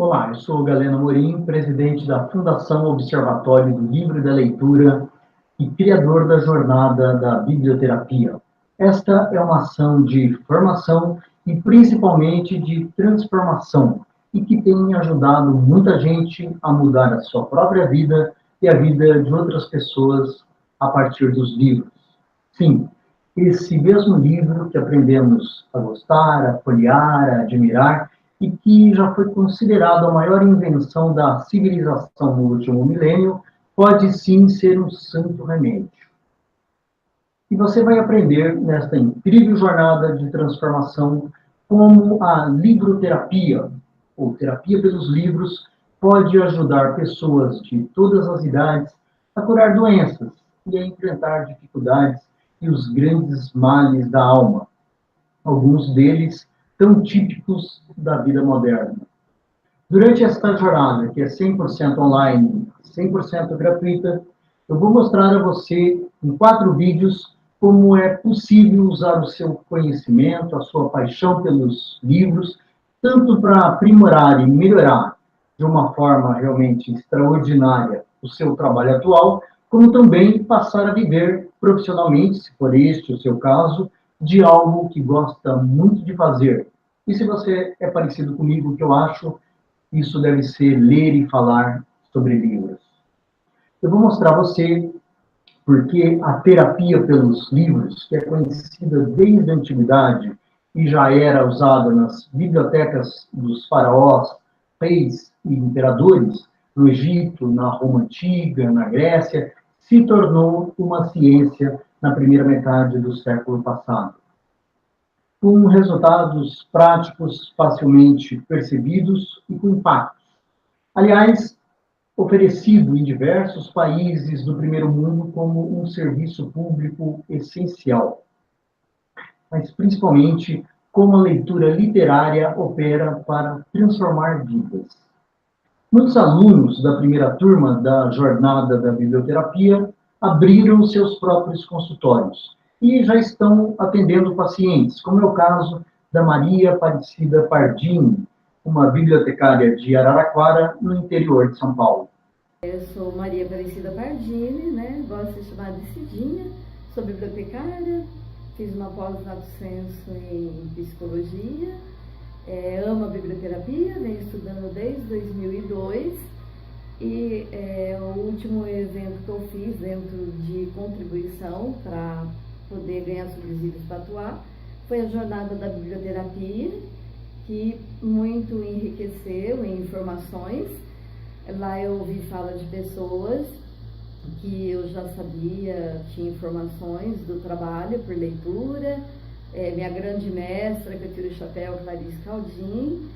Olá, eu sou Galeno Amorim, presidente da Fundação Observatório do Livro e da Leitura e criador da Jornada da Biblioterapia. Esta é uma ação de formação e principalmente de transformação e que tem ajudado muita gente a mudar a sua própria vida e a vida de outras pessoas a partir dos livros. Sim, esse mesmo livro que aprendemos a gostar, a folhear, a admirar, e que já foi considerado a maior invenção da civilização no último milênio, pode sim ser um santo remédio. E você vai aprender nesta incrível jornada de transformação como a livroterapia, ou terapia pelos livros, pode ajudar pessoas de todas as idades a curar doenças e a enfrentar dificuldades e os grandes males da alma, alguns deles tão típicos da vida moderna. Durante esta jornada, que é 100% online, 100% gratuita, eu vou mostrar a você, em 4 vídeos, como é possível usar o seu conhecimento, a sua paixão pelos livros, tanto para aprimorar e melhorar de uma forma realmente extraordinária o seu trabalho atual, como também passar a viver profissionalmente, se for este o seu caso, de algo que gosta muito de fazer. E se você é parecido comigo, o que eu acho, isso deve ser ler e falar sobre livros. Eu vou mostrar a você porque a terapia pelos livros, que é conhecida desde a antiguidade e já era usada nas bibliotecas dos faraós, reis e imperadores, no Egito, na Roma Antiga, na Grécia, se tornou uma ciência na primeira metade do século passado, com resultados práticos facilmente percebidos e com impactos. Aliás, oferecido em diversos países do primeiro mundo como um serviço público essencial, mas principalmente como a leitura literária opera para transformar vidas. Muitos alunos da primeira turma da Jornada da Biblioterapia abriram seus próprios consultórios e já estão atendendo pacientes, como é o caso da Maria Aparecida Pardini, uma bibliotecária de Araraquara, no interior de São Paulo. Eu sou Maria Aparecida Pardini, né? Gosto de chamar de Cidinha, sou bibliotecária, fiz uma pós-lato sensu em psicologia, amo a biblioterapia, venho estudando desde 2002 e o último evento que eu fiz dentro de contribuição para poder ganhar subsídios para atuar foi a Jornada da Biblioterapia, que muito enriqueceu em informações. Lá eu ouvi fala de pessoas que eu já sabia, tinha informações do trabalho por leitura. Minha grande mestra, que eu tiro o chapéu, Clarice Caldin,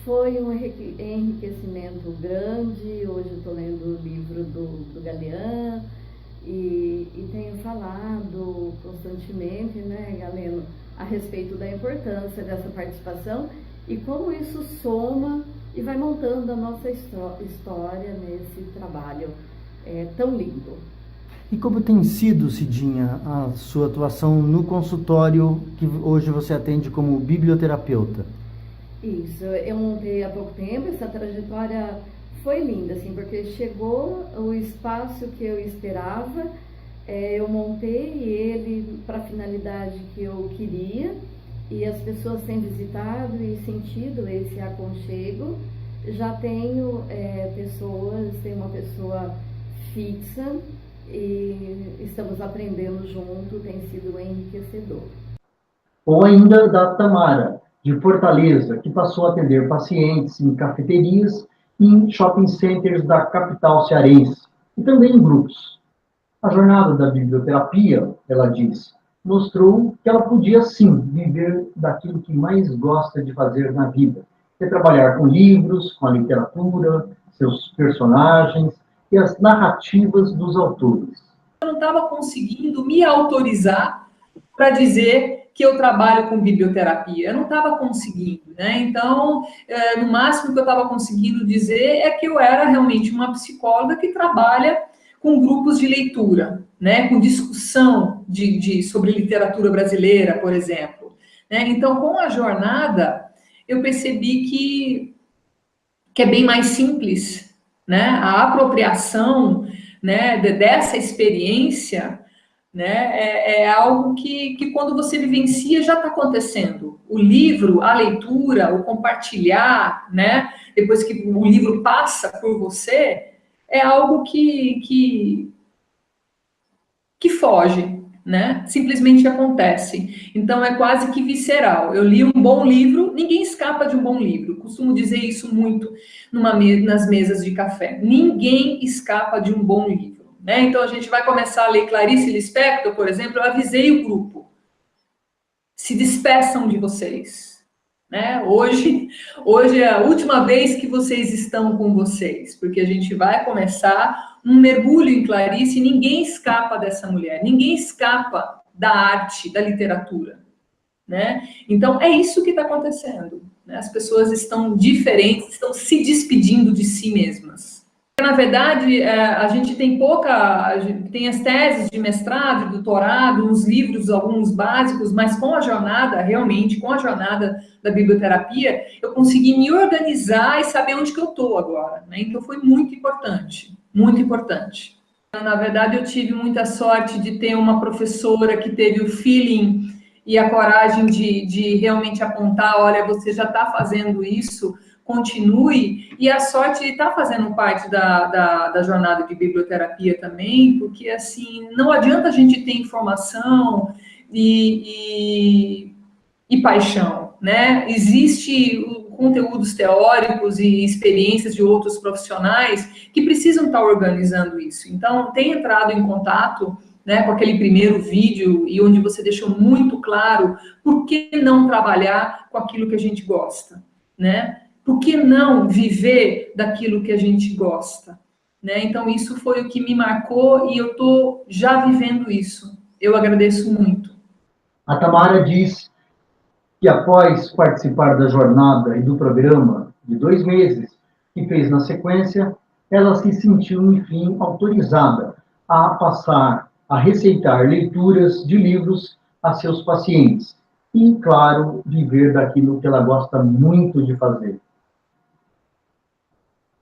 foi um enriquecimento grande. Hoje eu estou lendo o livro do Galeano e tenho falado constantemente, né, Galeno, a respeito da importância dessa participação e como isso soma e vai montando a nossa história nesse trabalho tão lindo. E como tem sido, Cidinha, a sua atuação no consultório que hoje você atende como biblioterapeuta? Isso, eu montei há pouco tempo, essa trajetória foi linda, assim, porque chegou o espaço que eu esperava, eu montei ele para a finalidade que eu queria, e as pessoas têm visitado e sentido esse aconchego. Já tenho tenho uma pessoa fixa e estamos aprendendo junto, tem sido enriquecedor. Ou ainda da Tamara, de Fortaleza, que passou a atender pacientes em cafeterias e em shopping centers da capital cearense, e também em grupos. A jornada da biblioterapia, ela diz, mostrou que ela podia, sim, viver daquilo que mais gosta de fazer na vida, que é trabalhar com livros, com a literatura, seus personagens e as narrativas dos autores. Eu não estava conseguindo me autorizar para dizer que eu trabalho com biblioterapia. Eu não estava conseguindo, né? Então, no máximo que eu estava conseguindo dizer é que eu era realmente uma psicóloga que trabalha com grupos de leitura, né? Com discussão sobre literatura brasileira, por exemplo. Né? Então, com a jornada, eu percebi que que é bem mais simples, né? A apropriação, né, dessa experiência, né, é algo que quando você vivencia já está acontecendo. O livro, a leitura, o compartilhar, né, depois que o livro passa por você, é algo que foge, né? Simplesmente acontece. Então é quase que visceral. Eu li um bom livro, ninguém escapa de um bom livro. Costumo dizer isso muito nas mesas de café. Ninguém escapa de um bom livro, né? Então a gente vai começar a ler Clarice Lispector, por exemplo. Eu avisei o grupo: se despeçam de vocês, né? Hoje é a última vez que vocês estão com vocês, porque a gente vai começar um mergulho em Clarice e ninguém escapa dessa mulher, ninguém escapa da arte, da literatura, né? Então, é isso que está acontecendo, né? As pessoas estão diferentes, estão se despedindo de si mesmas. Na verdade, a gente tem tem as teses de mestrado, de doutorado, uns livros, alguns básicos, mas com a jornada, realmente, com a jornada da biblioterapia, eu consegui me organizar e saber onde que eu estou agora, né? Então, foi muito importante, muito importante. Na verdade, eu tive muita sorte de ter uma professora que teve o feeling e a coragem de realmente apontar: olha, você já está fazendo isso, continue, e a sorte de estar fazendo parte da jornada de biblioterapia também, porque, assim, não adianta a gente ter informação e paixão, né? Existe conteúdos teóricos e experiências de outros profissionais que precisam estar organizando isso. Então, tem entrado em contato, né, com aquele primeiro vídeo e onde você deixou muito claro por que não trabalhar com aquilo que a gente gosta, né? Por que não viver daquilo que a gente gosta, né? Então, isso foi o que me marcou e eu estou já vivendo isso. Eu agradeço muito. A Tamara diz que após participar da jornada e do programa de 2 meses que fez na sequência, ela se sentiu, enfim, autorizada a passar a receitar leituras de livros a seus pacientes e, claro, viver daquilo que ela gosta muito de fazer.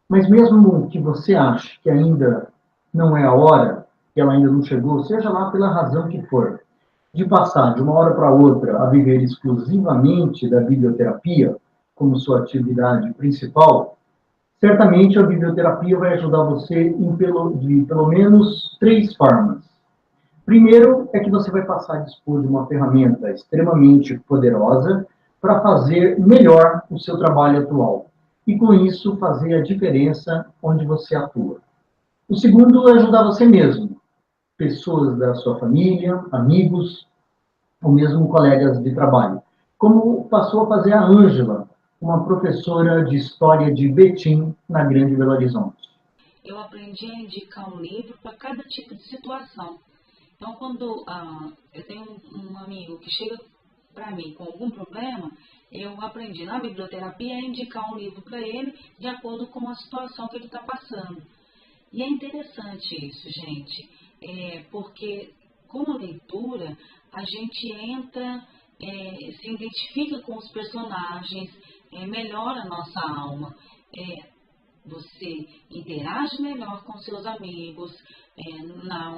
Mas mesmo que você ache que ainda não é a hora, que ela ainda não chegou, seja lá pela razão que for, de passar de uma hora para outra a viver exclusivamente da biblioterapia como sua atividade principal, certamente a biblioterapia vai ajudar você de pelo menos 3 formas. Primeiro é que você vai passar a dispor de uma ferramenta extremamente poderosa para fazer melhor o seu trabalho atual e, com isso, fazer a diferença onde você atua. O segundo é ajudar você mesmo, pessoas da sua família, amigos, ou mesmo colegas de trabalho, como passou a fazer a Ângela, uma professora de História de Betim, na Grande Belo Horizonte. Eu aprendi a indicar um livro para cada tipo de situação. Então, quando eu tenho um amigo que chega para mim com algum problema, eu aprendi na biblioterapia a indicar um livro para ele de acordo com a situação que ele está passando. E é interessante isso, gente, porque com a leitura a gente entra, se identifica com os personagens, melhora a nossa alma. Você interage melhor com seus amigos,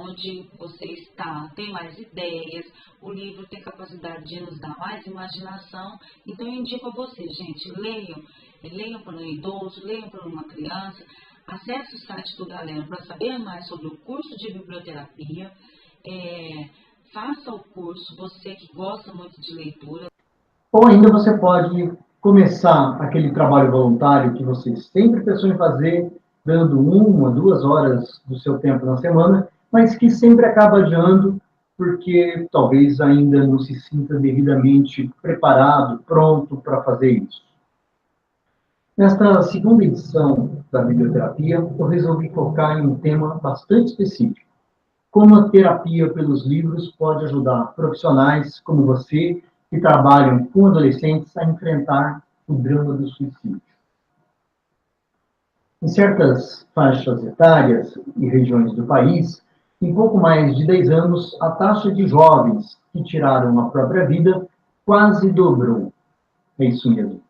onde você está, tem mais ideias, o livro tem capacidade de nos dar mais imaginação. Então eu indico a vocês, gente, leiam para um idoso, leiam para uma criança, acesse o site do Galera para saber mais sobre o curso de biblioterapia, faça o curso, você que gosta muito de leitura. Ou ainda você pode começar aquele trabalho voluntário que você sempre pensou em fazer, dando 1 a 2 horas do seu tempo na semana, mas que sempre acaba adiando porque talvez ainda não se sinta devidamente preparado, pronto para fazer isso. Nesta segunda edição da biblioterapia, eu resolvi focar em um tema bastante específico: como a terapia pelos livros pode ajudar profissionais como você, que trabalham com adolescentes, a enfrentar o drama do suicídio. Em certas faixas etárias e regiões do país, em pouco mais de 10 anos, a taxa de jovens que tiraram a própria vida quase dobrou. É isso mesmo.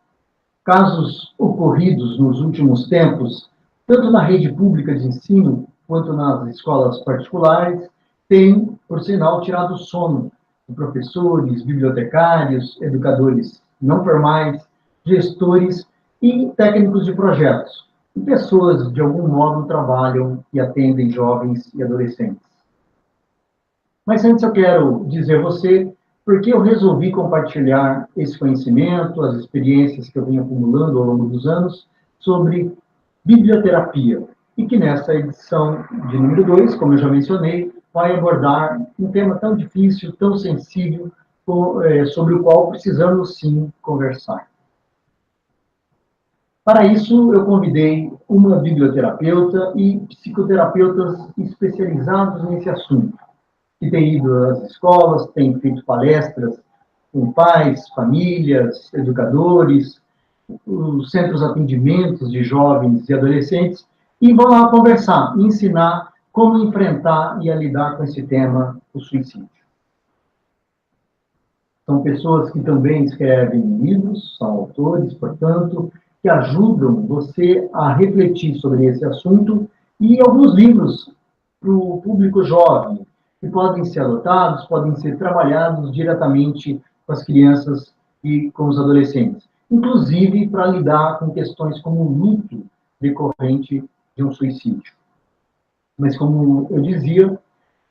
casos ocorridos nos últimos tempos, tanto na rede pública de ensino quanto nas escolas particulares, têm, por sinal, tirado o sono de professores, bibliotecários, educadores não formais, gestores e técnicos de projetos, e pessoas, de algum modo, trabalham e atendem jovens e adolescentes. Mas antes eu quero dizer a você por que eu resolvi compartilhar esse conhecimento, as experiências que eu venho acumulando ao longo dos anos sobre biblioterapia, e que nessa edição de número 2, como eu já mencionei, vai abordar um tema tão difícil, tão sensível, sobre o qual precisamos sim conversar. Para isso, eu convidei uma biblioterapeuta e psicoterapeutas especializados nesse assunto, que têm ido às escolas, têm feito palestras com pais, famílias, educadores, os centros de atendimentos de jovens e adolescentes, e vão lá conversar, ensinar como enfrentar e a lidar com esse tema, o suicídio. São pessoas que também escrevem livros, são autores, portanto, que ajudam você a refletir sobre esse assunto, e alguns livros para o público jovem, que podem ser adotados, podem ser trabalhados diretamente com as crianças e com os adolescentes, inclusive para lidar com questões como o luto decorrente de um suicídio. Mas, como eu dizia,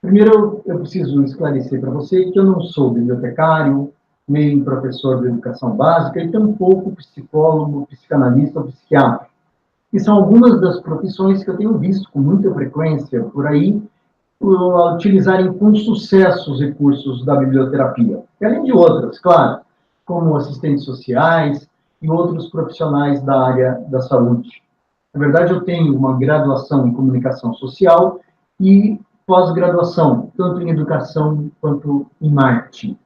primeiro eu preciso esclarecer para você que eu não sou bibliotecário, nem professor de educação básica, e tampouco psicólogo, psicanalista ou psiquiatra. E são algumas das profissões que eu tenho visto com muita frequência por aí, utilizarem com sucesso os recursos da biblioterapia. E além de outras, claro, como assistentes sociais e outros profissionais da área da saúde. Na verdade, eu tenho uma graduação em comunicação social e pós-graduação, tanto em educação quanto em marketing.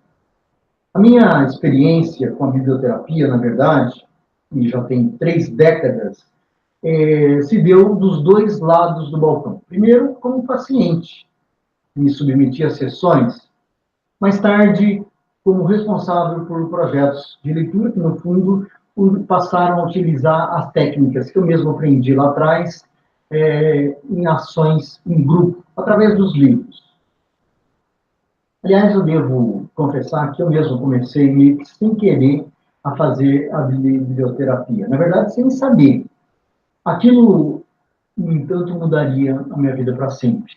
A minha experiência com a biblioterapia, na verdade, e já tem 3 décadas, se deu dos 2 lados do balcão. Primeiro, como paciente, me submeti a sessões. Mais tarde, como responsável por projetos de leitura, que, no fundo, passaram a utilizar as técnicas que eu mesmo aprendi lá atrás, em ações em grupo, através dos livros. Aliás, eu devo confessar que eu mesmo comecei, meio que sem querer, a fazer a biblioterapia. Na verdade, sem saber. Aquilo, no entanto, mudaria a minha vida para sempre.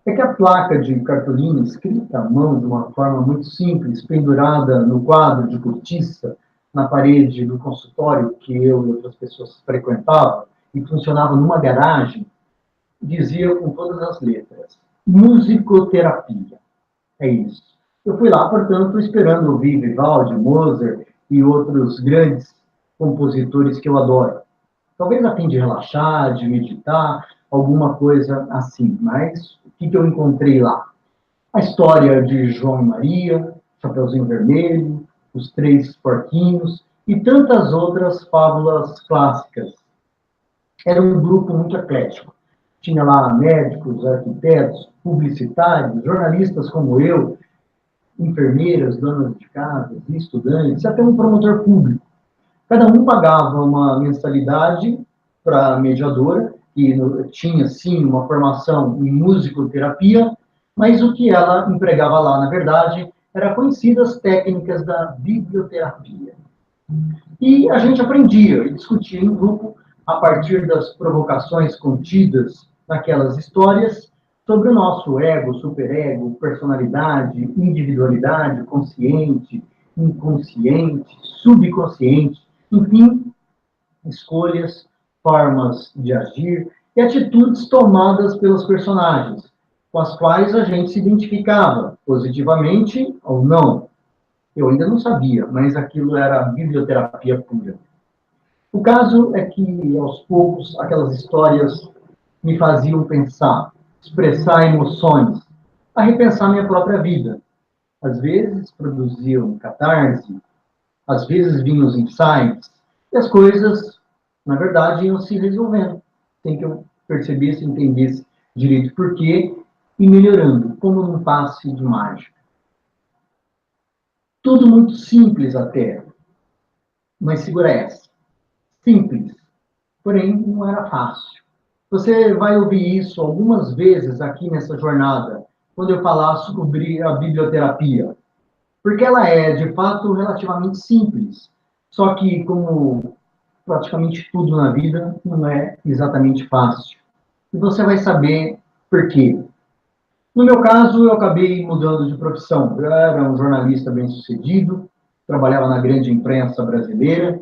É que a placa de cartolina, escrita à mão de uma forma muito simples, pendurada no quadro de cortiça, na parede do consultório que eu e outras pessoas frequentavam, e funcionava numa garagem, dizia com todas as letras: musicoterapia. É isso. Eu fui lá, portanto, esperando ouvir Vivaldi, Mozart e outros grandes compositores que eu adoro. Talvez a fim de relaxar, de meditar, alguma coisa assim. Mas o que eu encontrei lá? A história de João e Maria, Chapeuzinho Vermelho, Os 3 Porquinhos e tantas outras fábulas clássicas. Era um grupo muito eclético. Tinha lá médicos, arquitetos, publicitários, jornalistas como eu, enfermeiras, donas de casa, estudantes, até um promotor público. Cada um pagava uma mensalidade para a mediadora, que tinha, sim, uma formação em musicoterapia, mas o que ela empregava lá, na verdade, eram conhecidas técnicas da biblioterapia. E a gente aprendia e discutia em grupo, a partir das provocações contidas naquelas histórias, sobre o nosso ego, superego, personalidade, individualidade, consciente, inconsciente, subconsciente, enfim, escolhas, formas de agir e atitudes tomadas pelos personagens, com as quais a gente se identificava, positivamente ou não. Eu ainda não sabia, mas aquilo era biblioterapia pura. O caso é que, aos poucos, aquelas histórias me faziam pensar, expressar emoções, a repensar minha própria vida. Às vezes produziam catarse, às vezes vinham os insights, e as coisas, na verdade, iam se resolvendo, sem que eu percebesse, entendesse direito por quê, e melhorando, como num passe de mágica. Tudo muito simples até, mas segura essa. Simples, porém não era fácil. Você vai ouvir isso algumas vezes aqui nessa jornada, quando eu falar sobre a biblioterapia, porque ela é, de fato, relativamente simples. Só que, como praticamente tudo na vida, não é exatamente fácil. E você vai saber por quê. No meu caso, eu acabei mudando de profissão. Eu era um jornalista bem-sucedido, trabalhava na grande imprensa brasileira,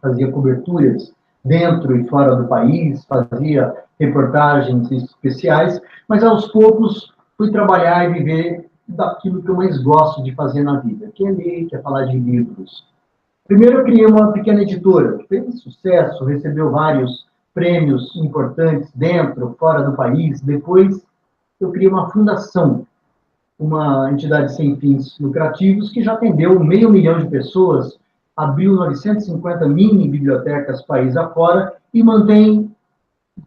fazia coberturas dentro e fora do país, fazia reportagens especiais, mas aos poucos fui trabalhar e viver daquilo que eu mais gosto de fazer na vida, que é ler, que é falar de livros. Primeiro eu criei uma pequena editora, que fez sucesso, recebeu vários prêmios importantes dentro, fora do país. Depois eu criei uma fundação, uma entidade sem fins lucrativos que já atendeu 500 mil de pessoas, abriu 950 mini bibliotecas país afora e mantém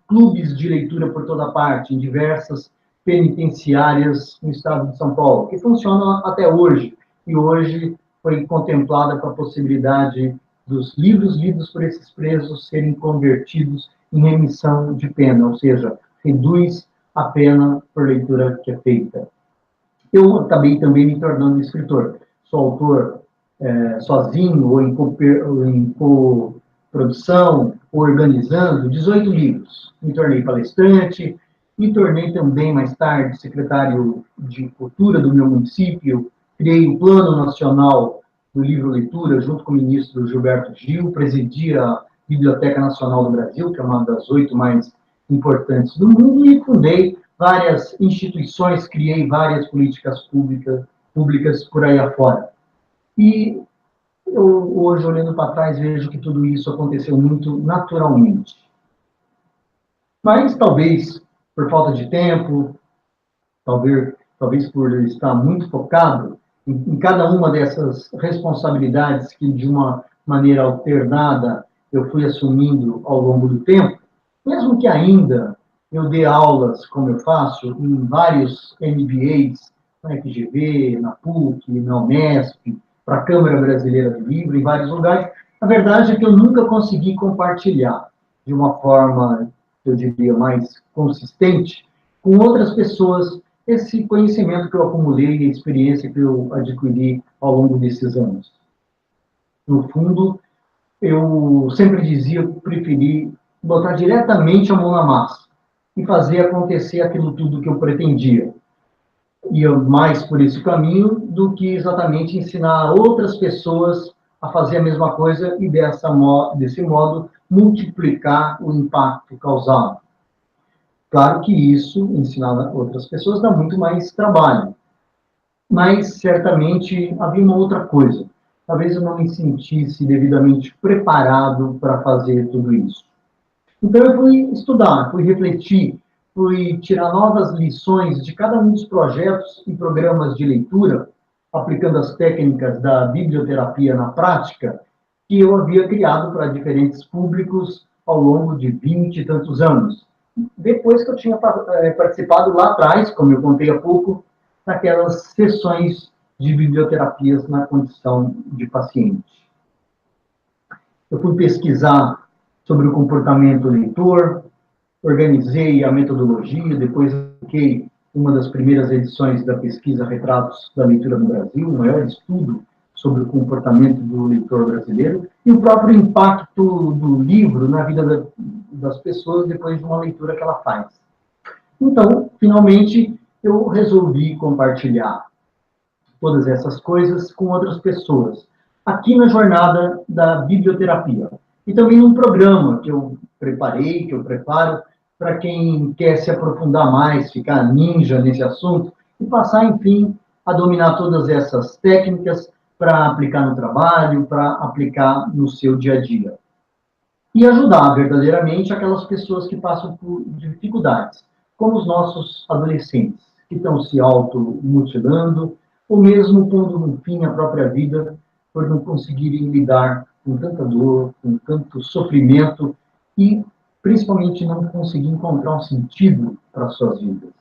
clubes de leitura por toda parte, em diversas penitenciárias no estado de São Paulo, que funcionam até hoje. E hoje foi contemplada com a possibilidade dos livros lidos por esses presos serem convertidos em remissão de pena, ou seja, reduz a pena por leitura que é feita. Eu acabei também me tornando escritor. Sou autor sozinho ou em coprodução, organizando 18 livros. Me tornei palestrante, me tornei também, mais tarde, secretário de Cultura do meu município, criei o Plano Nacional do Livro Leitura, junto com o ministro Gilberto Gil, presidi a Biblioteca Nacional do Brasil, que é uma das 8 mais importantes do mundo, e fundei várias instituições, criei várias políticas públicas por aí afora. E eu, hoje, olhando para trás, vejo que tudo isso aconteceu muito naturalmente. Mas, talvez, por falta de tempo, talvez por estar muito focado em cada uma dessas responsabilidades que, de uma maneira alternada, eu fui assumindo ao longo do tempo, mesmo que ainda eu dê aulas, como eu faço, em vários MBAs, na FGV, na PUC, na Unesp, para a Câmara Brasileira do Livro, em vários lugares, a verdade é que eu nunca consegui compartilhar de uma forma, eu diria, mais consistente, com outras pessoas, esse conhecimento que eu acumulei, a experiência que eu adquiri ao longo desses anos. No fundo, eu sempre dizia que preferi botar diretamente a mão na massa e fazer acontecer aquilo tudo que eu pretendia. Ia mais por esse caminho do que exatamente ensinar outras pessoas a fazer a mesma coisa e desse modo multiplicar o impacto causado. Claro que isso, ensinar outras pessoas, dá muito mais trabalho. Mas, certamente, havia uma outra coisa. Talvez eu não me sentisse devidamente preparado para fazer tudo isso. Então, eu fui estudar, fui refletir, fui tirar novas lições de cada um dos projetos e programas de leitura, aplicando as técnicas da biblioterapia na prática, que eu havia criado para diferentes públicos ao longo de 20 e tantos anos. Depois que eu tinha participado lá atrás, como eu contei há pouco, naquelas sessões de biblioterapias na condição de paciente. Eu fui pesquisar sobre o comportamento leitor, organizei a metodologia, depois apliquei uma das primeiras edições da pesquisa Retratos da Leitura no Brasil, o maior estudo sobre o comportamento do leitor brasileiro, e o próprio impacto do livro na vida das pessoas depois de uma leitura que ela faz. Então, finalmente, eu resolvi compartilhar todas essas coisas com outras pessoas, aqui na jornada da biblioterapia. E também um programa que eu preparei, que eu preparo, para quem quer se aprofundar mais, ficar ninja nesse assunto, e passar, enfim, a dominar todas essas técnicas para aplicar no trabalho, para aplicar no seu dia a dia. E ajudar verdadeiramente aquelas pessoas que passam por dificuldades, como os nossos adolescentes, que estão se automutilando, ou mesmo pondo no fim a própria vida, por não conseguirem lidar com tanta dor, com tanto sofrimento, e principalmente não conseguir encontrar um sentido para suas vidas.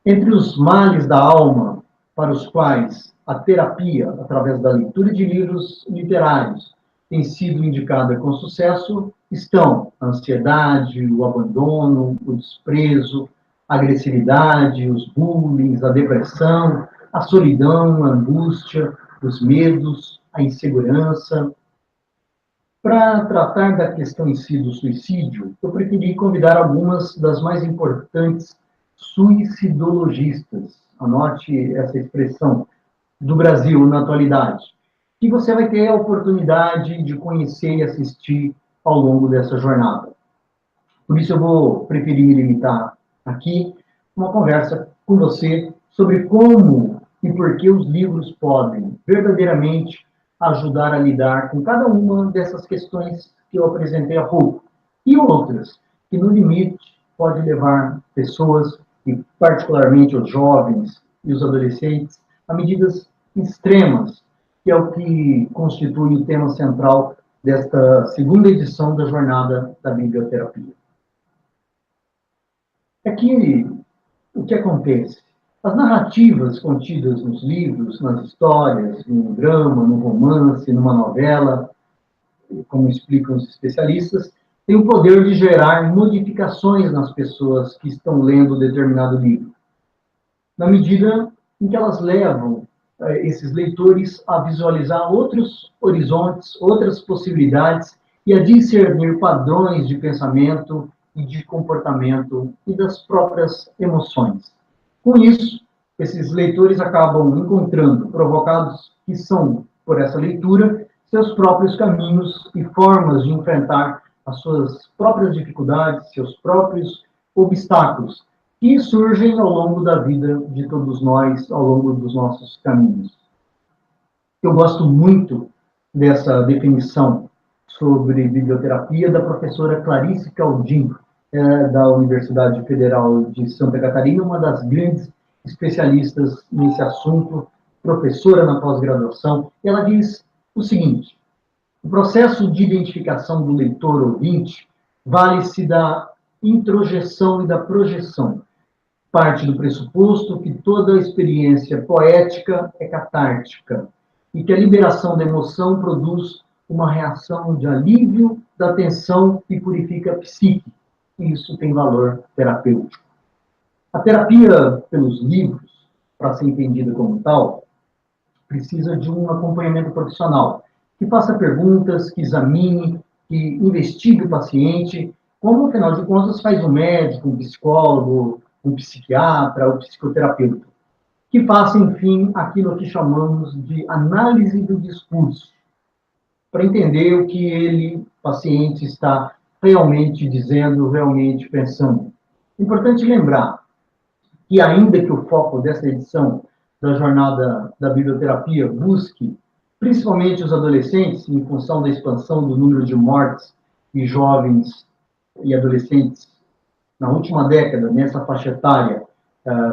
Entre os males da alma, para os quais a terapia, através da leitura de livros literários, tem sido indicada com sucesso, estão a ansiedade, o abandono, o desprezo, a agressividade, os bullying, a depressão, a solidão, a angústia, os medos, a insegurança. Para tratar da questão em si do suicídio, eu preferi convidar algumas das mais importantes suicidologistas, anote essa expressão, do Brasil na atualidade, que você vai ter a oportunidade de conhecer e assistir ao longo dessa jornada. Por isso eu vou preferir me limitar aqui uma conversa com você sobre como e por que os livros podem verdadeiramente ajudar a lidar com cada uma dessas questões que eu apresentei há pouco, e outras que, no limite, pode levar pessoas, e particularmente os jovens e os adolescentes, a medidas extremas, que é o que constitui o tema central desta segunda edição da Jornada da Biblioterapia. Aqui, o que acontece? As narrativas contidas nos livros, nas histórias, no drama, no romance, numa novela, como explicam os especialistas, têm o poder de gerar modificações nas pessoas que estão lendo determinado livro, na medida em que elas levam esses leitores a visualizar outros horizontes, outras possibilidades e a discernir padrões de pensamento e de comportamento e das próprias emoções. Com isso, esses leitores acabam encontrando, provocados que são por essa leitura, seus próprios caminhos e formas de enfrentar as suas próprias dificuldades, seus próprios obstáculos, que surgem ao longo da vida de todos nós, ao longo dos nossos caminhos. Eu gosto muito dessa definição sobre biblioterapia da professora Clarice Caldin, da Universidade Federal de Santa Catarina, uma das grandes especialistas nesse assunto, professora na pós-graduação. Ela diz o seguinte: o processo de identificação do leitor ouvinte vale-se da introjeção e da projeção. Parte do pressuposto que toda experiência poética é catártica e que a liberação da emoção produz uma reação de alívio da tensão e purifica a psique. Isso tem valor terapêutico. A terapia pelos livros, para ser entendida como tal, precisa de um acompanhamento profissional, que faça perguntas, que examine, que investigue o paciente, como, afinal de contas, faz um médico, um psicólogo, um psiquiatra, um psicoterapeuta, que faça, enfim, aquilo que chamamos de análise do discurso, para entender o que ele, paciente, está realmente dizendo, realmente pensando. Importante lembrar que, ainda que o foco dessa edição da Jornada da Biblioterapia busque principalmente os adolescentes, em função da expansão do número de mortes de jovens e adolescentes na última década, nessa faixa etária,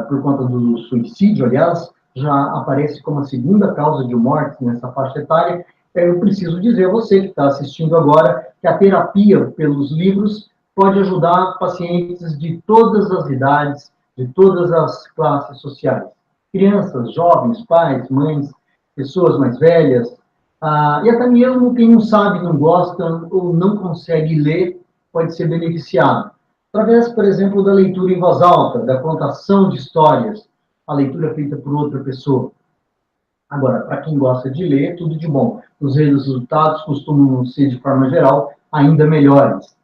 por conta do suicídio, aliás, já aparece como a segunda causa de morte nessa faixa etária. Eu preciso dizer a você que está assistindo agora que a terapia pelos livros pode ajudar pacientes de todas as idades, de todas as classes sociais. Crianças, jovens, pais, mães, pessoas mais velhas, e até mesmo quem não sabe, não gosta ou não consegue ler, pode ser beneficiado. Através, por exemplo, da leitura em voz alta, da contação de histórias, a leitura feita por outra pessoa. Agora, para quem gosta de ler, tudo de bom. Os resultados costumam ser, de forma geral, ainda melhores.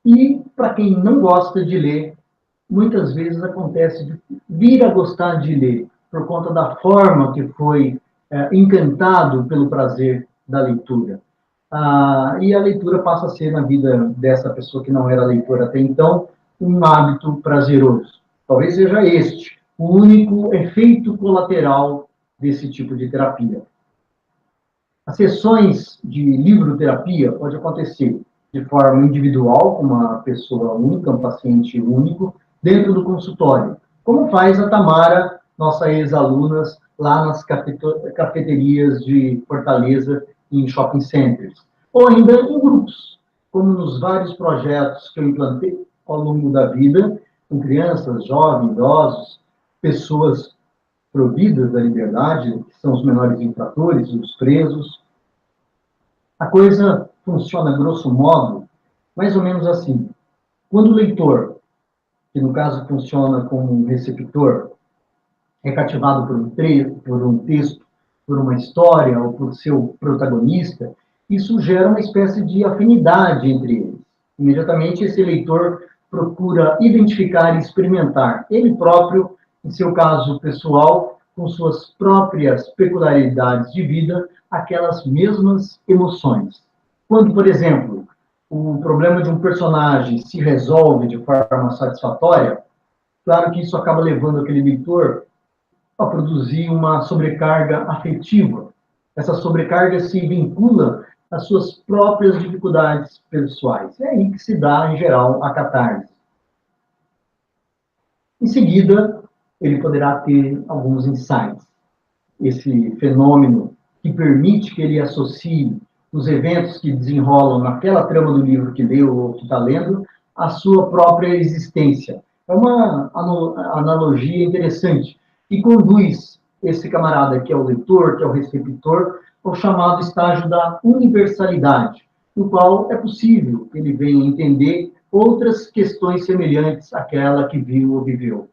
E, para quem não gosta de ler, muitas vezes acontece de vir a gostar de ler, por conta da forma que foi encantado pelo prazer da leitura. E a leitura passa a ser, na vida dessa pessoa que não era leitora até então, um hábito prazeroso. Talvez seja este o único efeito colateral desse tipo de terapia. As sessões de livroterapia pode acontecer de forma individual, com uma pessoa única, um paciente único, dentro do consultório, como faz a Tamara, nossa ex-alunas, lá nas cafeterias de Fortaleza e em shopping centers. Ou ainda em grupos, como nos vários projetos que eu implantei ao longo da vida, com crianças, jovens, idosos, pessoas proibidas da liberdade, que são os menores infratores, os presos. A coisa funciona, grosso modo, mais ou menos assim. Quando o leitor, que no caso funciona como um receptor, é cativado por um texto, por uma história ou por seu protagonista, isso gera uma espécie de afinidade entre eles. Imediatamente esse leitor procura identificar e experimentar, ele próprio, em seu caso pessoal, com suas próprias peculiaridades de vida, aquelas mesmas emoções. Quando, por exemplo, o problema de um personagem se resolve de forma satisfatória, claro que isso acaba levando aquele leitor a produzir uma sobrecarga afetiva. Essa sobrecarga se vincula às suas próprias dificuldades pessoais. É aí que se dá, em geral, a catarse. Em seguida, ele poderá ter alguns insights. Esse fenômeno que permite que ele associe os eventos que desenrolam naquela trama do livro que leu ou que está lendo à sua própria existência. É uma analogia interessante que conduz esse camarada, que é o leitor, que é o receptor, ao chamado estágio da universalidade, no qual é possível que ele venha entender outras questões semelhantes àquela que viu ou viveu.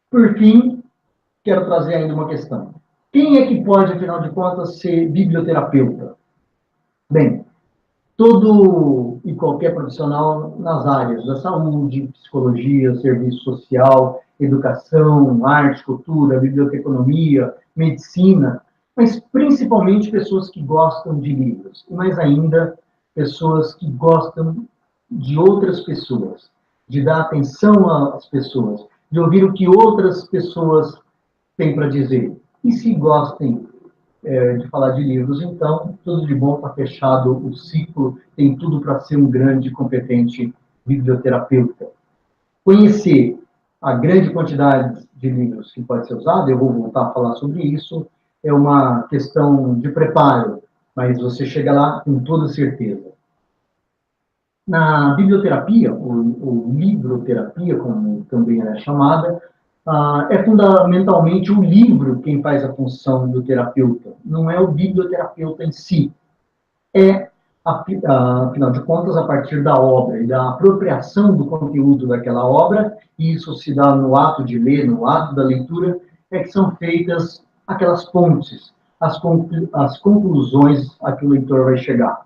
Por fim, quero trazer ainda uma questão. Quem é que pode, afinal de contas, ser biblioterapeuta? Bem, todo e qualquer profissional nas áreas da saúde, psicologia, serviço social, educação, arte, cultura, biblioteconomia, medicina, mas principalmente pessoas que gostam de livros, e mais ainda, pessoas que gostam de outras pessoas, de dar atenção às pessoas, de ouvir o que outras pessoas têm para dizer. E se gostem de falar de livros, então, tudo de bom, está fechado o ciclo, tem tudo para ser um grande e competente biblioterapeuta. Conhecer a grande quantidade de livros que pode ser usado, eu vou voltar a falar sobre isso, é uma questão de preparo, mas você chega lá com toda certeza. Na biblioterapia, ou livroterapia, como também é chamada, é fundamentalmente o livro quem faz a função do terapeuta, não é o biblioterapeuta em si. É, afinal de contas, a partir da obra e da apropriação do conteúdo daquela obra, e isso se dá no ato de ler, no ato da leitura, é que são feitas aquelas pontes, as conclusões a que o leitor vai chegar.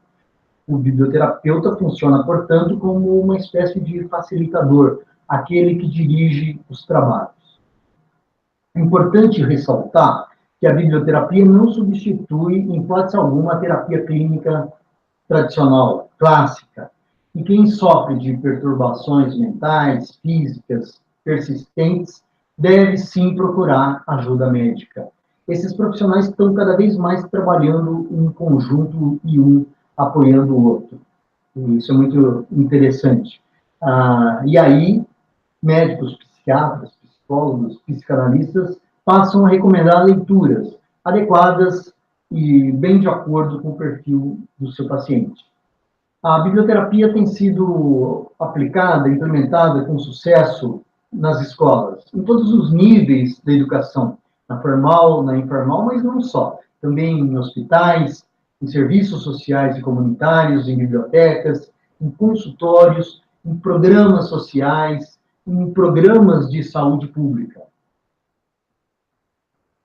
O biblioterapeuta funciona, portanto, como uma espécie de facilitador, aquele que dirige os trabalhos. É importante ressaltar que a biblioterapia não substitui, em hipótese alguma, a terapia clínica tradicional, clássica. E quem sofre de perturbações mentais, físicas, persistentes, deve sim procurar ajuda médica. Esses profissionais estão cada vez mais trabalhando em conjunto e um apoiando o outro. E isso é muito interessante. E aí, médicos, psiquiatras, psicólogos, psicanalistas passam a recomendar leituras adequadas e bem de acordo com o perfil do seu paciente. A biblioterapia tem sido aplicada, implementada com sucesso nas escolas, em todos os níveis da educação, na formal, na informal, mas não só. Também em hospitais, em serviços sociais e comunitários, em bibliotecas, em consultórios, em programas sociais, em programas de saúde pública.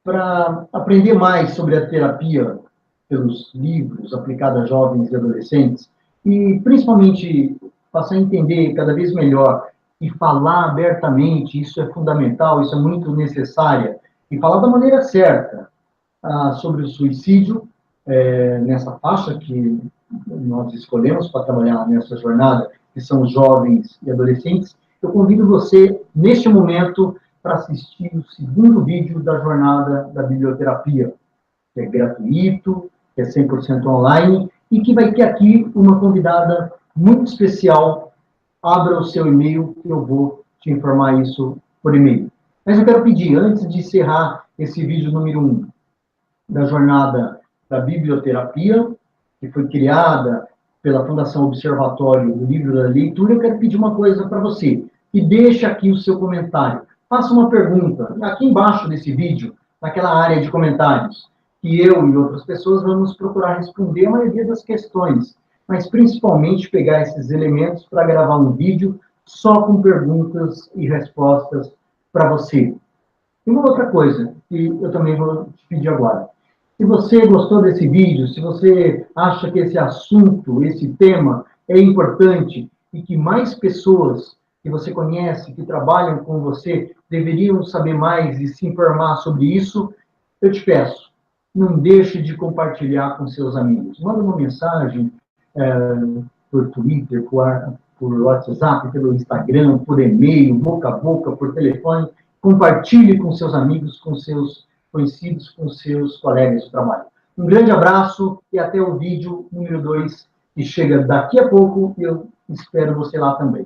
Para aprender mais sobre a terapia pelos livros aplicada a jovens e adolescentes, e principalmente passar a entender cada vez melhor e falar abertamente, isso é fundamental, isso é muito necessário, e falar da maneira certa sobre o suicídio, nessa faixa que nós escolhemos para trabalhar nessa jornada, que são os jovens e adolescentes. Eu convido você, neste momento, para assistir o segundo vídeo da jornada da biblioterapia, que é gratuito, que é 100% online, e que vai ter aqui uma convidada muito especial. Abra o seu e-mail, que eu vou te informar isso por e-mail. Mas eu quero pedir, antes de encerrar esse vídeo número 1 da jornada da biblioterapia, que foi criada pela Fundação Observatório do Livro da Leitura, eu quero pedir uma coisa para você, que deixe aqui o seu comentário. faça uma pergunta aqui embaixo desse vídeo, naquela área de comentários, que eu e outras pessoas vamos procurar responder a maioria das questões, mas principalmente pegar esses elementos para gravar um vídeo só com perguntas e respostas para você. E uma outra coisa que eu também vou te pedir agora. Se você gostou desse vídeo, se você acha que esse assunto, esse tema é importante e que mais pessoas que você conhece, que trabalham com você, deveriam saber mais e se informar sobre isso, eu te peço, não deixe de compartilhar com seus amigos. Manda uma mensagem por Twitter, por WhatsApp, pelo Instagram, por e-mail, boca a boca, por telefone. Compartilhe com seus amigos, com seus conhecidos, com seus colegas de trabalho. Um grande abraço e até o vídeo número 2, que chega daqui a pouco, e eu espero você lá também.